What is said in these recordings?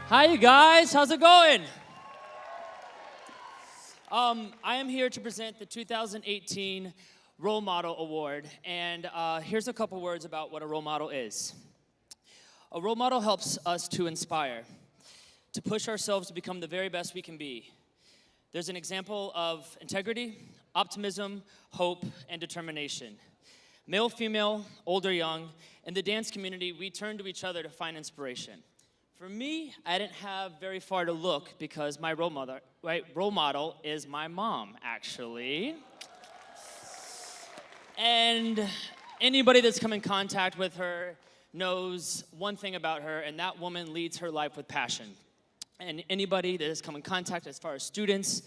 Hi, you guys. How's it going? I am here to present the 2018 Role Model Award, and here's a couple words about what a role model is. A role model helps us to inspire, to push ourselves to become the very best we can be. There's an example of integrity, optimism, hope, and determination. Male, female, old or young, in the dance community, we turn to each other to find inspiration. For me, I didn't have very far to look because my role model is my mom, actually. And anybody that's come in contact with her knows one thing about her, and that woman leads her life with passion. And anybody that has come in contact as far as students,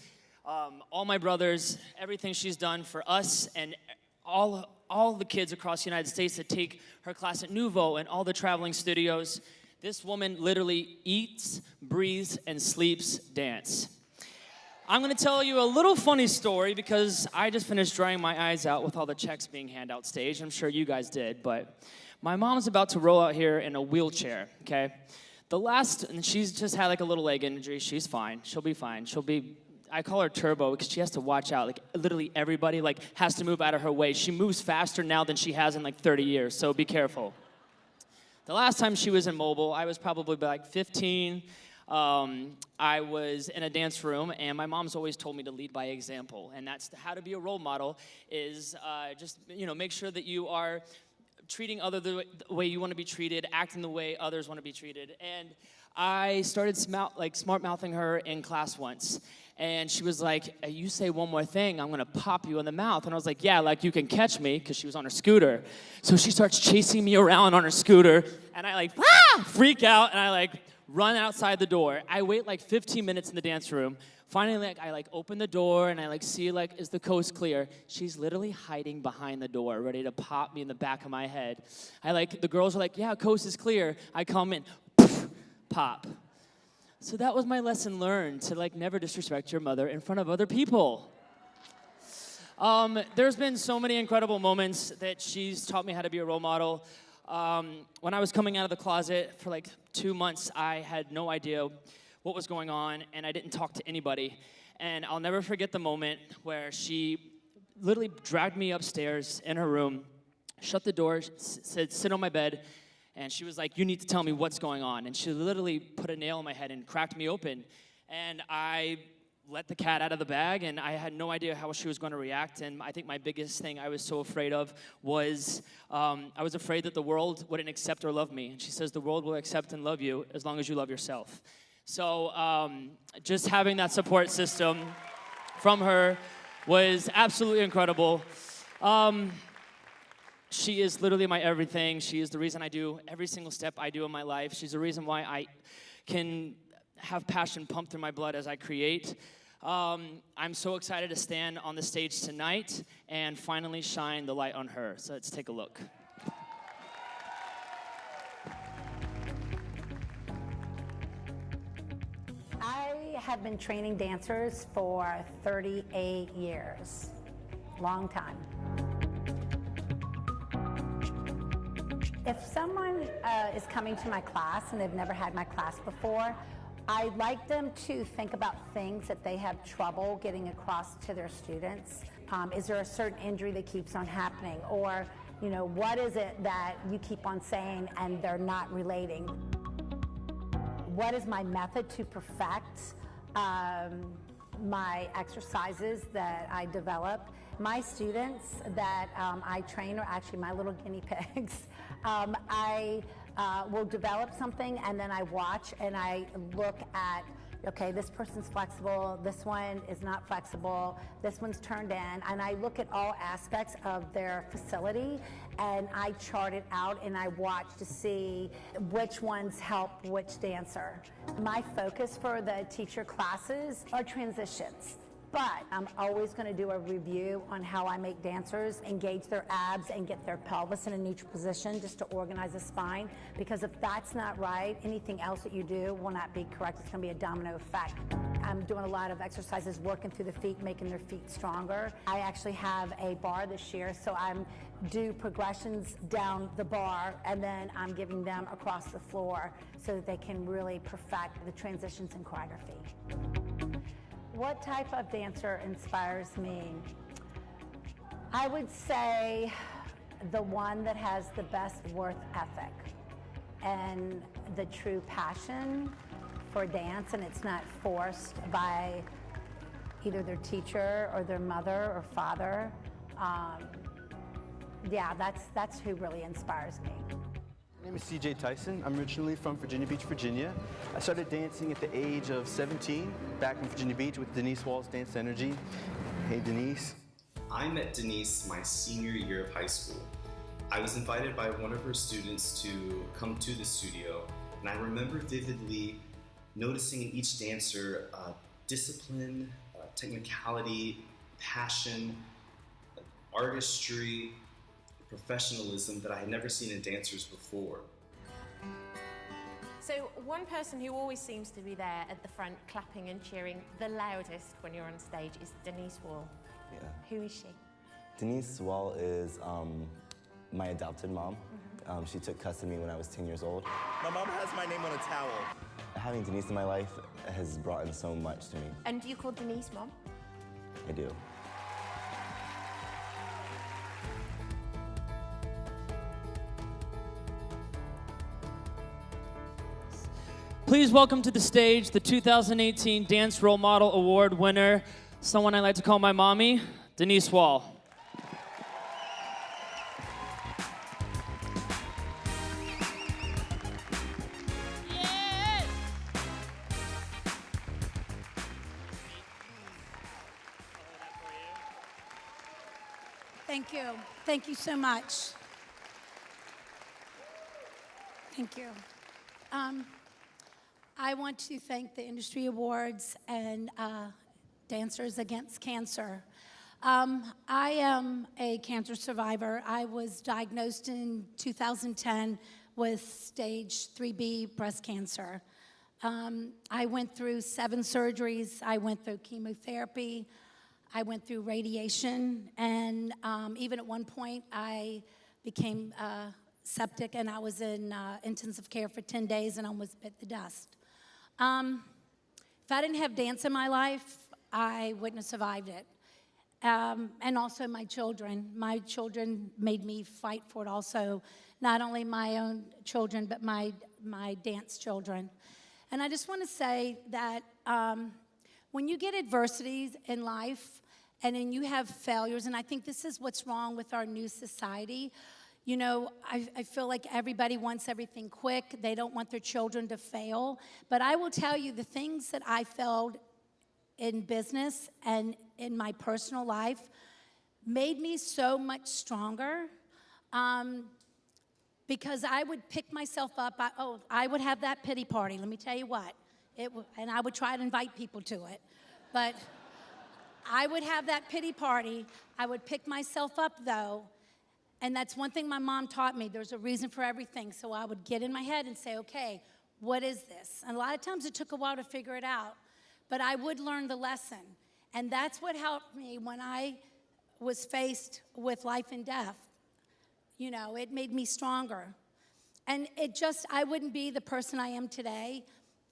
all my brothers, everything she's done for us and all the kids across the United States that take her class at Nouveau and all the traveling studios, this woman literally eats, breathes, and sleeps dance. I'm gonna tell you a little funny story because I just finished drying my eyes out with all the checks being handed out stage. I'm sure you guys did, but my mom's about to roll out here in a wheelchair, okay? And she's just had like a little leg injury. She's fine. She'll be fine. I call her Turbo because she has to watch out. Like literally everybody has to move out of her way. She moves faster now than she has in like 30 years, so be careful. The last time she was in Mobile, I was probably like 15. I was in a dance room, and my mom's always told me to lead by example. And that's how to be a role model is just make sure that you are treating others the way you want to be treated, acting the way others want to be treated. And I started smart-mouthing her in class once. And she was like, you say one more thing, I'm going to pop you in the mouth. And I was like, yeah, like you can catch me, because she was on her scooter. So she starts chasing me around on her scooter. And I freak out, and I run outside the door. I wait 15 minutes in the dance room. Finally, I open the door, and I see, is the coast clear? She's literally hiding behind the door, ready to pop me in the back of my head. The girls are like, yeah, coast is clear. I come in, poof, pop. So that was my lesson learned, to never disrespect your mother in front of other people. There's been so many incredible moments that she's taught me how to be a role model. When I was coming out of the closet for 2 months, I had no idea what was going on, and I didn't talk to anybody. And I'll never forget the moment where she literally dragged me upstairs in her room, shut the door, said, sit on my bed, and she was like, you need to tell me what's going on. And she literally put a nail in my head and cracked me open. And I let the cat out of the bag, and I had no idea how she was going to react. And I think my biggest thing I was so afraid of was I was afraid that the world wouldn't accept or love me. And she says the world will accept and love you as long as you love yourself. So just having that support system from her was absolutely incredible. She is literally my everything. She is the reason I do every single step I do in my life. She's the reason why I can have passion pump through my blood as I create. I'm so excited to stand on the stage tonight and finally shine the light on her. So let's take a look. I have been training dancers for 38 years. Long time. If someone is coming to my class and they've never had my class before, I'd like them to think about things that they have trouble getting across to their students. Is there a certain injury that keeps on happening? Or, what is it that you keep on saying and they're not relating? What is my method to perfect my exercises that I develop? My students that I train are actually my little guinea pigs. I will develop something, and then I watch and I look at, okay, this person's flexible, this one is not flexible, this one's turned in, and I look at all aspects of their facility, and I chart it out, and I watch to see which ones help which dancer. My focus for the teacher classes are transitions. But I'm always going to do a review on how I make dancers engage their abs and get their pelvis in a neutral position just to organize the spine. Because if that's not right, anything else that you do will not be correct. It's going to be a domino effect. I'm doing a lot of exercises working through the feet, making their feet stronger. I actually have a bar this year, so I'm do progressions down the bar, and then I'm giving them across the floor so that they can really perfect the transitions in choreography. What type of dancer inspires me? I would say the one that has the best work ethic and the true passion for dance, and it's not forced by either their teacher or their mother or father. Yeah, that's who really inspires me. My name is CJ Tyson. I'm originally from Virginia Beach, Virginia. I started dancing at the age of 17 back in Virginia Beach with Denise Wall's Dance Energy. Hey, Denise. I met Denise my senior year of high school. I was invited by one of her students to come to the studio, and I remember vividly noticing in each dancer discipline, technicality, passion, artistry, professionalism that I had never seen in dancers before. So one person who always seems to be there at the front clapping and cheering the loudest when you're on stage is Denise Wall. Yeah. Who is she? Denise Wall is my adopted mom. She took custody of me when I was 10 years old. My mom has my name on a towel. Having Denise in my life has brought in so much to me. And do you call Denise Mom? I do. Please welcome to the stage the 2018 Dance Role Model Award winner, someone I like to call my mommy, Denise Wall. Thank you. Thank you so much. Thank you. I want to thank the Industry Awards and Dancers Against Cancer. I am a cancer survivor. I was diagnosed in 2010 with stage 3B breast cancer. I went through 7 surgeries. I went through chemotherapy. I went through radiation, and even at one point I became septic, and I was in intensive care for 10 days and almost bit the dust. If I didn't have dance in my life, I wouldn't have survived it. And also my children. My children made me fight for it also, not only my own children, but my dance children. And I just want to say that when you get adversities in life and then you have failures, and I think this is what's wrong with our new society. You know, I feel like everybody wants everything quick. They don't want their children to fail. But I will tell you, the things that I failed in business and in my personal life made me so much stronger because I would pick myself up. I would have that pity party. Let me tell you what. And I would try to invite people to it. But I would have that pity party. I would pick myself up, though. And that's one thing my mom taught me. There's a reason for everything. So I would get in my head and say, okay, what is this? And a lot of times it took a while to figure it out. But I would learn the lesson. And that's what helped me when I was faced with life and death. You know, it made me stronger. And I wouldn't be the person I am today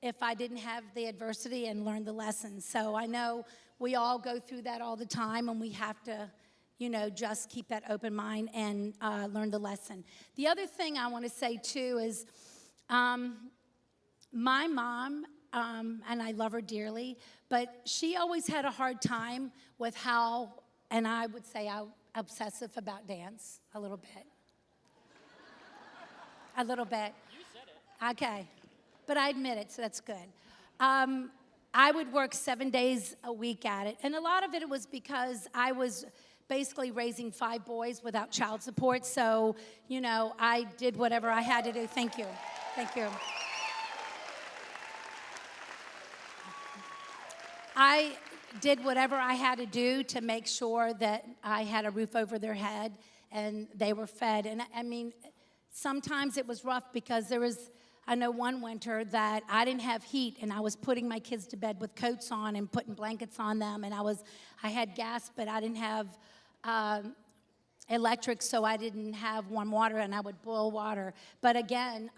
if I didn't have the adversity and learn the lessons. So I know we all go through that all the time, and we have to, you know, just keep that open mind and learn the lesson. The other thing I want to say, too, is my mom, and I love her dearly, but she always had a hard time with how, and I would say how obsessive about dance, a little bit. A little bit. You said it. Okay. But I admit it, so that's good. I would work 7 days a week at it, and a lot of it was because I was basically raising 5 boys without child support, so, you know, I did whatever I had to do. Thank you. Thank you. I did whatever I had to do to make sure that I had a roof over their head and they were fed. And I mean, sometimes it was rough because I know one winter that I didn't have heat and I was putting my kids to bed with coats on and putting blankets on them, and I had gas, but I didn't have electric, so I didn't have warm water, and I would boil water. But again,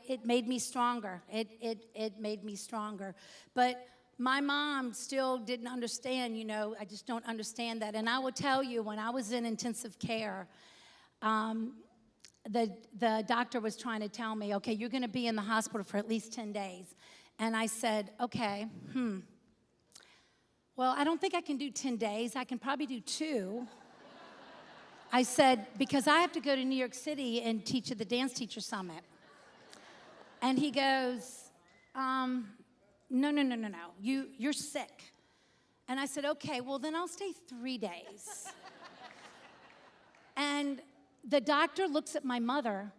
it made me stronger. It made me stronger. But my mom still didn't understand, I just don't understand that. And I will tell you, when I was in intensive care, the doctor was trying to tell me, okay, you're gonna be in the hospital for at least 10 days. And I said, okay, well, I don't think I can do 10 days. I can probably do 2. I said, because I have to go to New York City and teach at the Dance Teacher Summit. And he goes, no, you're sick. And I said, okay, well, then I'll stay 3 days. And the doctor looks at my mother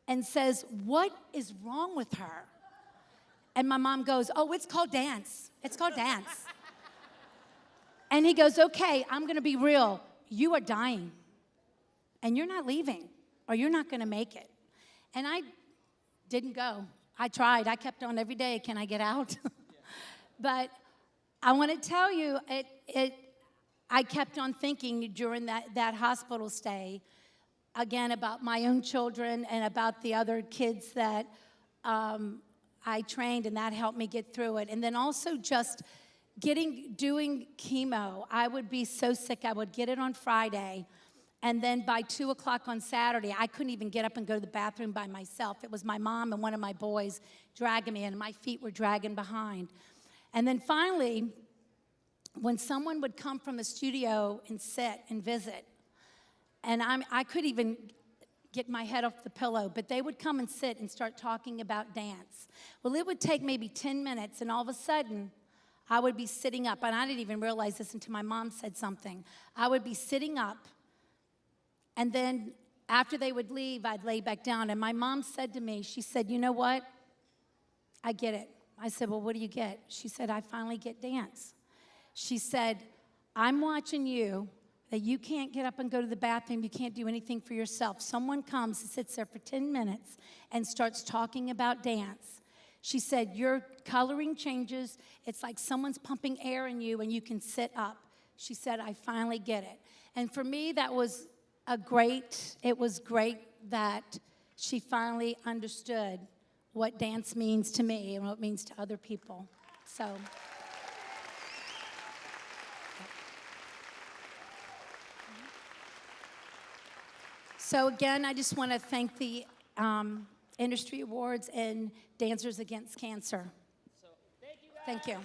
and says, what is wrong with her? And my mom goes, oh, it's called dance. It's called dance. And he goes, okay, I'm gonna be real. You are dying. And you're not leaving, or you're not gonna make it. And I didn't go. I tried. I kept on every day, can I get out? But I want to tell you, I kept on thinking during that hospital stay, again, about my own children and about the other kids that I trained, and that helped me get through it. And then also just doing chemo. I would be so sick. I would get it on Friday, and then by 2 o'clock on Saturday, I couldn't even get up and go to the bathroom by myself. It was my mom and one of my boys dragging me, and my feet were dragging behind. And then finally, when someone would come from the studio and sit and visit, and I could even get my head off the pillow, but they would come and sit and start talking about dance. Well, it would take maybe 10 minutes, and all of a sudden, I would be sitting up, and I didn't even realize this until my mom said something. I would be sitting up, and then after they would leave, I'd lay back down. And my mom said to me, she said, you know what? I get it. I said, well, what do you get? She said, I finally get dance. She said, I'm watching you, that you can't get up and go to the bathroom. You can't do anything for yourself. Someone comes and sits there for 10 minutes and starts talking about dance. She said, your coloring changes. It's like someone's pumping air in you and you can sit up. She said, I finally get it. And for me, that was it was great that she finally understood what dance means to me and what it means to other people. So again, I just want to thank the Industry Awards and Dancers Against Cancer. Thank you.